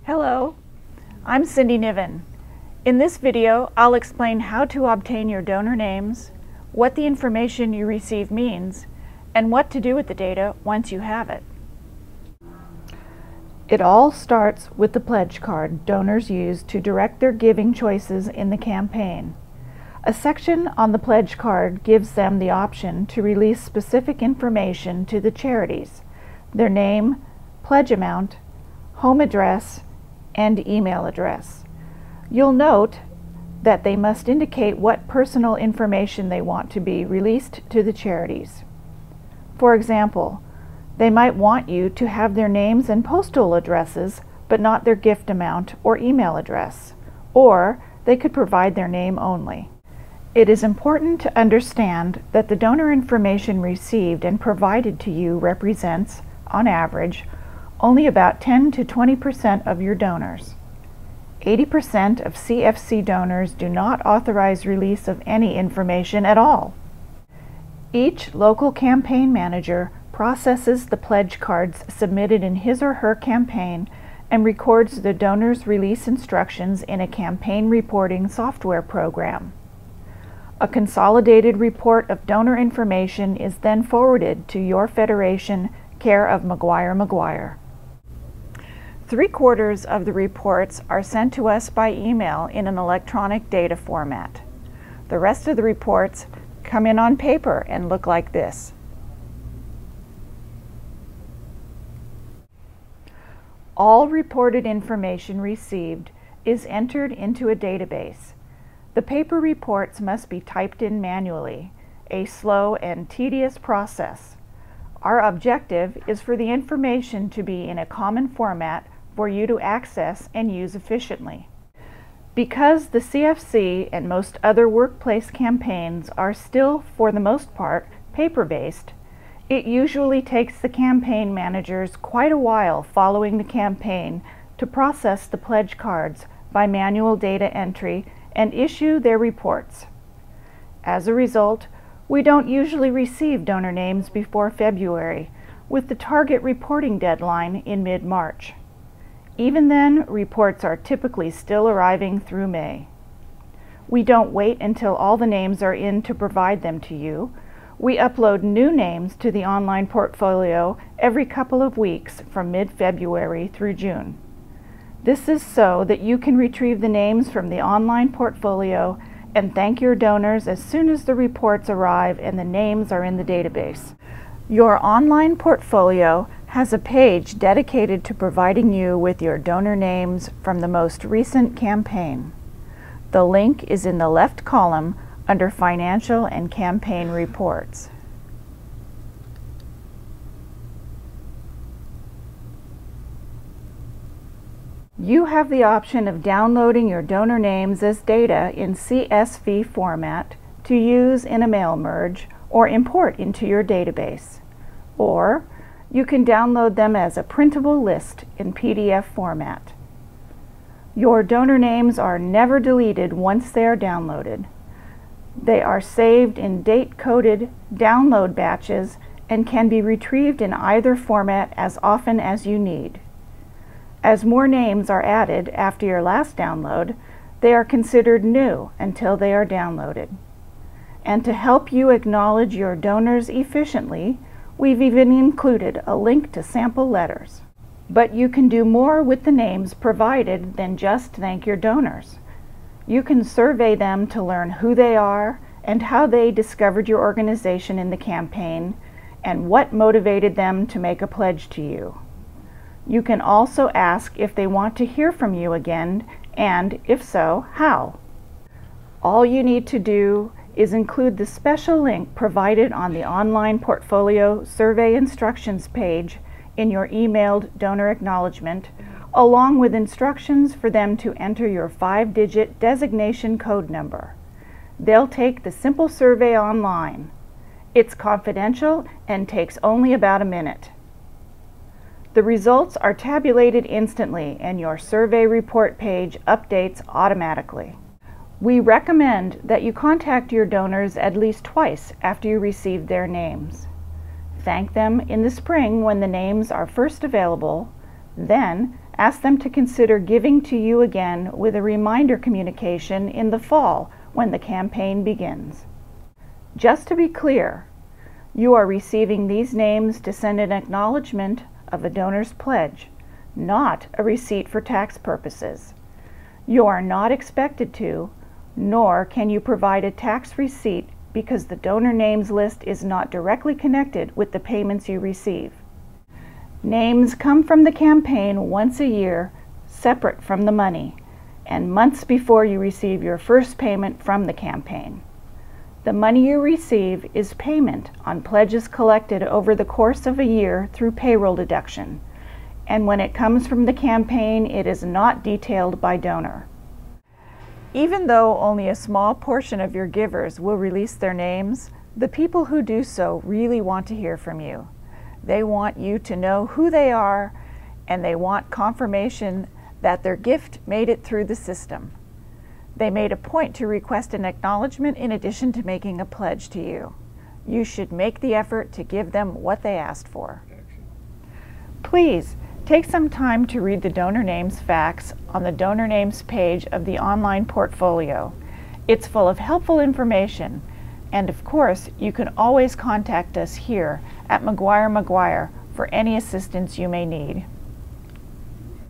Hello, I'm Cindy Niven. In this video, I'll explain how to obtain your donor names, what the information you receive means, and what to do with the data once you have it. It all starts with the pledge card donors use to direct their giving choices in the campaign. A section on the pledge card gives them the option to release specific information to the charities: their name, pledge amount, home address, and email address. You'll note that they must indicate what personal information they want to be released to the charities. For example, they might want you to have their names and postal addresses, but not their gift amount or email address, or they could provide their name only. It is important to understand that the donor information received and provided to you represents, on average, only about 10 to 20% of your donors. 80% of CFC donors do not authorize release of any information at all. Each local campaign manager processes the pledge cards submitted in his or her campaign and records the donor's release instructions in a campaign reporting software program. A consolidated report of donor information is then forwarded to your federation, care of McGuire. 3/4 of the reports are sent to us by email in an electronic data format. The rest of the reports come in on paper and look like this. All reported information received is entered into a database. The paper reports must be typed in manually, a slow and tedious process. Our objective is for the information to be in a common format for you to access and use efficiently. Because the CFC and most other workplace campaigns are still, for the most part, paper-based, it usually takes the campaign managers quite a while following the campaign to process the pledge cards by manual data entry and issue their reports. As a result, we don't usually receive donor names before February, with the target reporting deadline in mid-March. Even then, reports are typically still arriving through May. We don't wait until all the names are in to provide them to you. We upload new names to the online portfolio every couple of weeks from mid-February through June. This is so that you can retrieve the names from the online portfolio and thank your donors as soon as the reports arrive and the names are in the database. Your online portfolio has a page dedicated to providing you with your donor names from the most recent campaign. The link is in the left column under Financial and Campaign Reports. You have the option of downloading your donor names as data in CSV format to use in a mail merge or import into your database. Or you can download them as a printable list in PDF format. Your donor names are never deleted once they are downloaded. They are saved in date-coded download batches and can be retrieved in either format as often as you need. As more names are added after your last download, they are considered new until they are downloaded. And to help you acknowledge your donors efficiently, we've even included a link to sample letters. But you can do more with the names provided than just thank your donors. You can survey them to learn who they are and how they discovered your organization in the campaign and what motivated them to make a pledge to you. You can also ask if they want to hear from you again, and if so, how. All you need to do is include the special link provided on the online portfolio survey instructions page in your emailed donor acknowledgement, along with instructions for them to enter your 5-digit designation code number. They'll take the simple survey online. It's confidential and takes only about a minute. The results are tabulated instantly and your survey report page updates automatically. We recommend that you contact your donors at least twice after you receive their names. Thank them in the spring when the names are first available, then Ask them to consider giving to you again with a reminder communication in the fall when the campaign begins. Just to be clear, you are receiving these names to send an acknowledgement of a donor's pledge, not a receipt for tax purposes. You are not expected to, nor can you provide a tax receipt because the donor names list is not directly connected with the payments you receive. Names come from the campaign once a year, separate from the money, and months before you receive your first payment from the campaign. The money you receive is payment on pledges collected over the course of a year through payroll deduction, and when it comes from the campaign, it is not detailed by donor. Even though only a small portion of your givers will release their names, the people who do so really want to hear from you. They want you to know who they are, and they want confirmation that their gift made it through the system. They made a point to request an acknowledgement in addition to making a pledge to you. You should make the effort to give them what they asked for. Please take some time to read the donor names facts on the donor names page of the online portfolio. It's full of helpful information, and of course, you can always contact us here at McGuire for any assistance you may need.